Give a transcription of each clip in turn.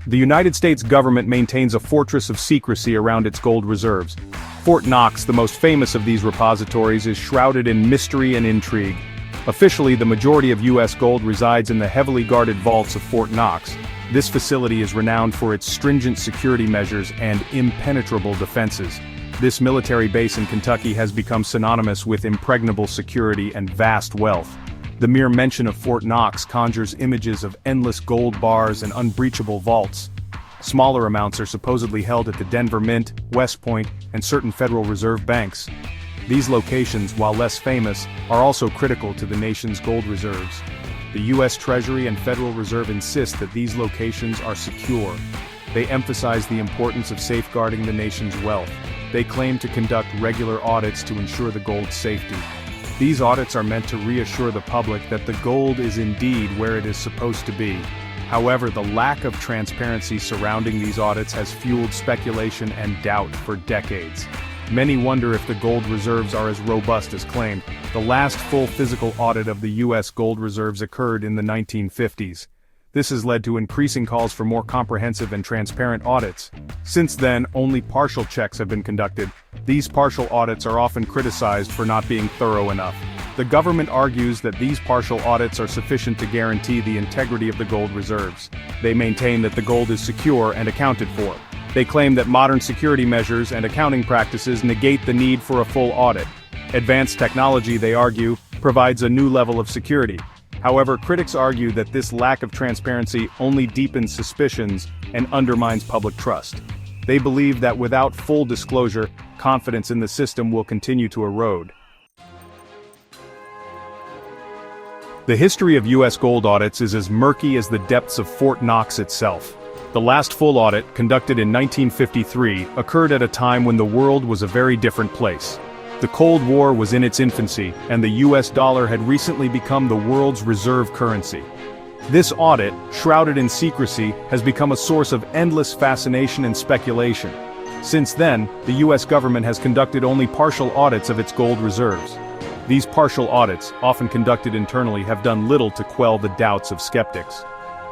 The United States government maintains a fortress of secrecy around its gold reserves. Fort Knox, the most famous of these repositories, is shrouded in mystery and intrigue. Officially, the majority of U.S. gold resides in the heavily guarded vaults of Fort Knox. This facility is renowned for its stringent security measures and impenetrable defenses. This military base in Kentucky has become synonymous with impregnable security and vast wealth. The mere mention of Fort Knox conjures images of endless gold bars and unbreachable vaults. Smaller amounts are supposedly held at the Denver Mint, West Point, and certain Federal Reserve banks. These locations, while less famous, are also critical to the nation's gold reserves. The U.S. Treasury and Federal Reserve insist that these locations are secure. They emphasize the importance of safeguarding the nation's wealth. They claim to conduct regular audits to ensure the gold's safety. These audits are meant to reassure the public that the gold is indeed where it is supposed to be. However, the lack of transparency surrounding these audits has fueled speculation and doubt for decades. Many wonder if the gold reserves are as robust as claimed. The last full physical audit of the U.S. gold reserves occurred in the 1950s. This has led to increasing calls for more comprehensive and transparent audits. Since then, only partial checks have been conducted. These partial audits are often criticized for not being thorough enough. The government argues that these partial audits are sufficient to guarantee the integrity of the gold reserves. They maintain that the gold is secure and accounted for. They claim that modern security measures and accounting practices negate the need for a full audit. Advanced technology, they argue, provides a new level of security. However, critics argue that this lack of transparency only deepens suspicions and undermines public trust. They believe that without full disclosure, confidence in the system will continue to erode. The history of U.S. gold audits is as murky as the depths of Fort Knox itself. The last full audit, conducted in 1953, occurred at a time when the world was a very different place. The Cold War was in its infancy, and the US dollar had recently become the world's reserve currency. This audit, shrouded in secrecy, has become a source of endless fascination and speculation. Since then, the US government has conducted only partial audits of its gold reserves. These partial audits, often conducted internally, have done little to quell the doubts of skeptics.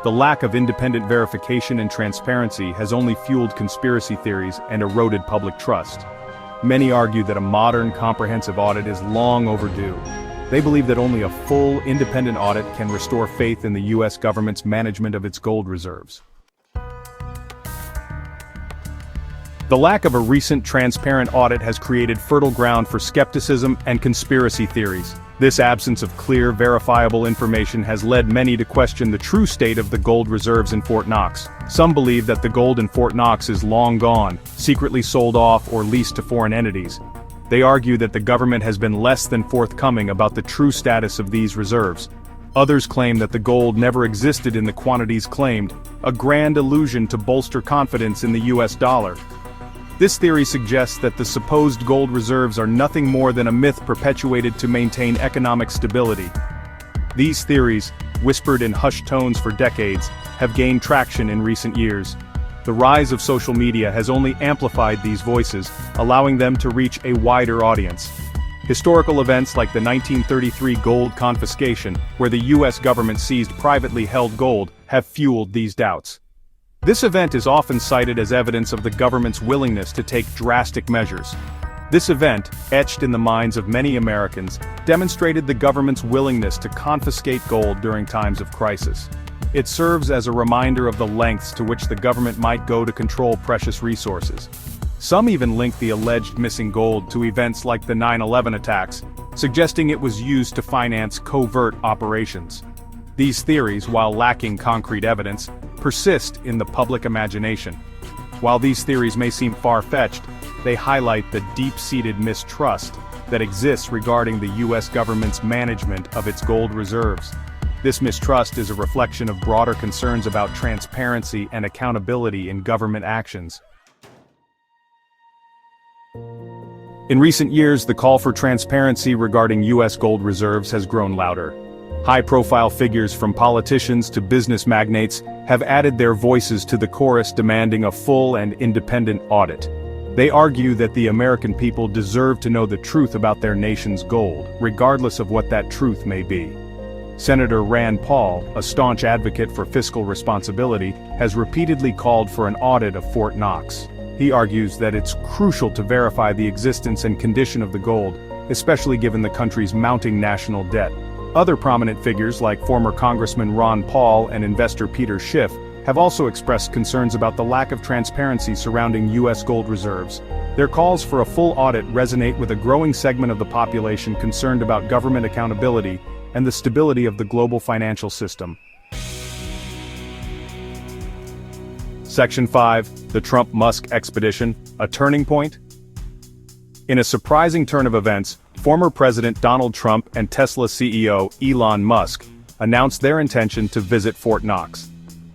The lack of independent verification and transparency has only fueled conspiracy theories and eroded public trust. Many argue that a modern, comprehensive audit is long overdue. They believe that only a full, independent audit can restore faith in the U.S. government's management of its gold reserves. The lack of a recent, transparent audit has created fertile ground for skepticism and conspiracy theories. This absence of clear, verifiable information has led many to question the true state of the gold reserves in Fort Knox. Some believe that the gold in Fort Knox is long gone, secretly sold off or leased to foreign entities. They argue that the government has been less than forthcoming about the true status of these reserves. Others claim that the gold never existed in the quantities claimed, a grand illusion to bolster confidence in the US dollar. This theory suggests that the supposed gold reserves are nothing more than a myth perpetuated to maintain economic stability. These theories, whispered in hushed tones for decades, have gained traction in recent years. The rise of social media has only amplified these voices, allowing them to reach a wider audience. Historical events like the 1933 gold confiscation, where the U.S. government seized privately held gold, have fueled these doubts. This event is often cited as evidence of the government's willingness to take drastic measures. This event, etched in the minds of many Americans, demonstrated the government's willingness to confiscate gold during times of crisis. It serves as a reminder of the lengths to which the government might go to control precious resources. Some even link the alleged missing gold to events like the 9/11 attacks, suggesting it was used to finance covert operations. These theories, while lacking concrete evidence, persist in the public imagination. While these theories may seem far-fetched, they highlight the deep-seated mistrust that exists regarding the U.S. government's management of its gold reserves. This mistrust is a reflection of broader concerns about transparency and accountability in government actions. In recent years, the call for transparency regarding U.S. gold reserves has grown louder. High-profile figures from politicians to business magnates have added their voices to the chorus demanding a full and independent audit. They argue that the American people deserve to know the truth about their nation's gold, regardless of what that truth may be. Senator Rand Paul, a staunch advocate for fiscal responsibility, has repeatedly called for an audit of Fort Knox. He argues that it's crucial to verify the existence and condition of the gold, especially given the country's mounting national debt. Other prominent figures like former Congressman Ron Paul and investor Peter Schiff have also expressed concerns about the lack of transparency surrounding U.S. gold reserves. Their calls for a full audit resonate with a growing segment of the population concerned about government accountability and the stability of the global financial system. Section 5, the Trump-Musk Expedition, a turning point? In a surprising turn of events, former President Donald Trump and Tesla CEO Elon Musk announced their intention to visit Fort Knox.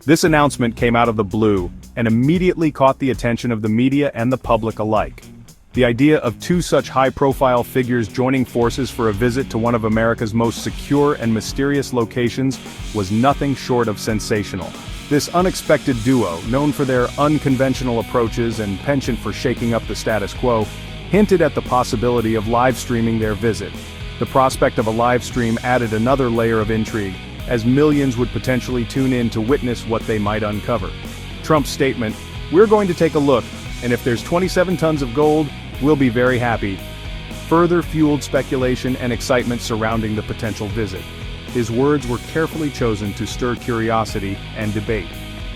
This announcement came out of the blue and immediately caught the attention of the media and the public alike. The idea of two such high-profile figures joining forces for a visit to one of America's most secure and mysterious locations was nothing short of sensational. This unexpected duo, known for their unconventional approaches and penchant for shaking up the status quo, hinted at the possibility of live-streaming their visit. The prospect of a live stream added another layer of intrigue, as millions would potentially tune in to witness what they might uncover. Trump's statement, "We're going to take a look, and if there's 27 tons of gold, we'll be very happy," further fueled speculation and excitement surrounding the potential visit. His words were carefully chosen to stir curiosity and debate,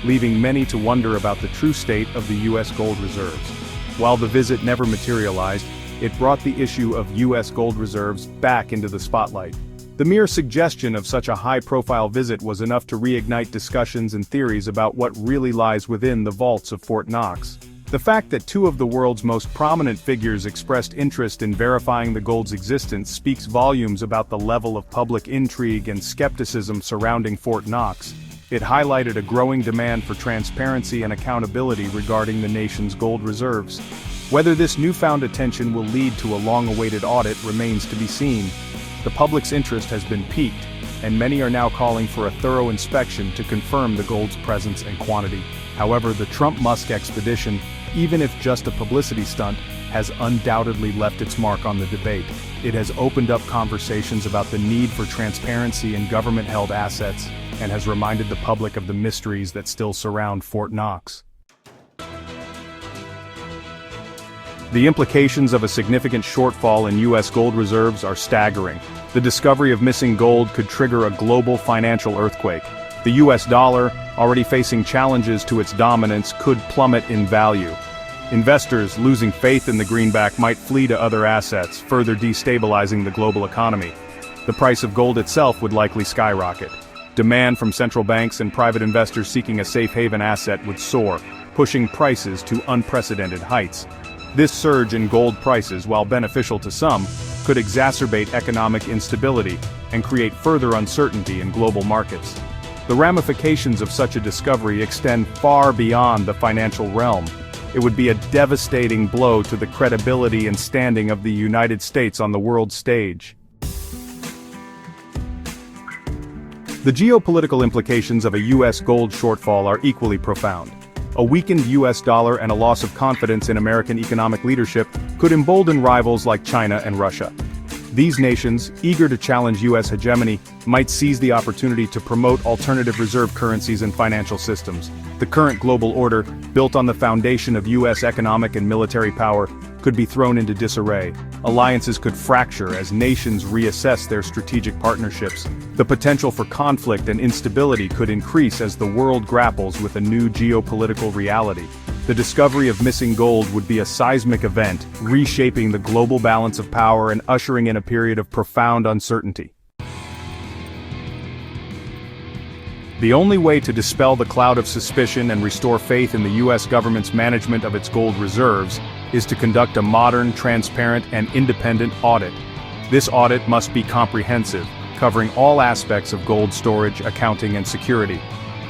leaving many to wonder about the true state of the U.S. gold reserves. While the visit never materialized, it brought the issue of U.S. gold reserves back into the spotlight. The mere suggestion of such a high-profile visit was enough to reignite discussions and theories about what really lies within the vaults of Fort Knox. The fact that two of the world's most prominent figures expressed interest in verifying the gold's existence speaks volumes about the level of public intrigue and skepticism surrounding Fort Knox. It highlighted a growing demand for transparency and accountability regarding the nation's gold reserves. Whether this newfound attention will lead to a long-awaited audit remains to be seen. The public's interest has been piqued, and many are now calling for a thorough inspection to confirm the gold's presence and quantity. However, the Trump-Musk expedition, even if just a publicity stunt, has undoubtedly left its mark on the debate. It has opened up conversations about the need for transparency in government-held assets, and has reminded the public of the mysteries that still surround Fort Knox. The implications of a significant shortfall in U.S. gold reserves are staggering. The discovery of missing gold could trigger a global financial earthquake. The U.S. dollar, already facing challenges to its dominance, could plummet in value. Investors, losing faith in the greenback, might flee to other assets, further destabilizing the global economy. The price of gold itself would likely skyrocket. Demand from central banks and private investors seeking a safe haven asset would soar, pushing prices to unprecedented heights. This surge in gold prices, while beneficial to some, could exacerbate economic instability and create further uncertainty in global markets. The ramifications of such a discovery extend far beyond the financial realm. It would be a devastating blow to the credibility and standing of the United States on the world stage. The geopolitical implications of a U.S. gold shortfall are equally profound. A weakened U.S. dollar and a loss of confidence in American economic leadership could embolden rivals like China and Russia. These nations, eager to challenge U.S. hegemony, might seize the opportunity to promote alternative reserve currencies and financial systems. The current global order, built on the foundation of U.S. economic and military power, could be thrown into disarray. Alliances could fracture as nations reassess their strategic partnerships. The potential for conflict and instability could increase as the world grapples with a new geopolitical reality. The discovery of missing gold would be a seismic event, reshaping the global balance of power and ushering in a period of profound uncertainty. The only way to dispel the cloud of suspicion and restore faith in the U.S. government's management of its gold reserves is to conduct a modern, transparent, and independent audit. This audit must be comprehensive, covering all aspects of gold storage, accounting, and security.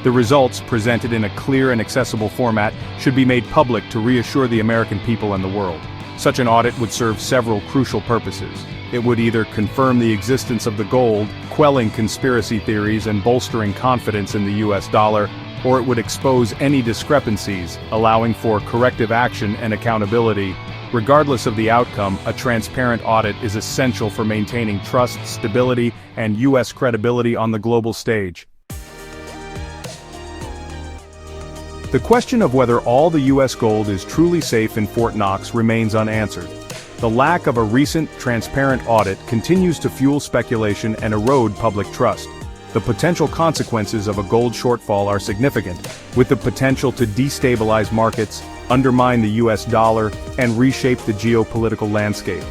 The results, presented in a clear and accessible format, should be made public to reassure the American people and the world. Such an audit would serve several crucial purposes. It would either confirm the existence of the gold, quelling conspiracy theories and bolstering confidence in the U.S. dollar, or it would expose any discrepancies, allowing for corrective action and accountability. Regardless of the outcome, a transparent audit is essential for maintaining trust, stability, and U.S. credibility on the global stage. The question of whether all the U.S. gold is truly safe in Fort Knox remains unanswered. The lack of a recent, transparent audit continues to fuel speculation and erode public trust. The potential consequences of a gold shortfall are significant, with the potential to destabilize markets, undermine the U.S. dollar, and reshape the geopolitical landscape.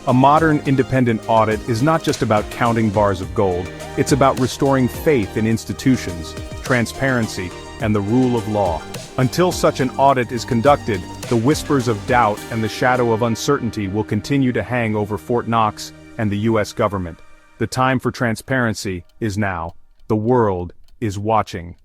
A modern, independent audit is not just about counting bars of gold, it's about restoring faith in institutions, transparency, and the rule of law. Until such an audit is conducted, the whispers of doubt and the shadow of uncertainty will continue to hang over Fort Knox and the U.S. government. The time for transparency is now. The world is watching.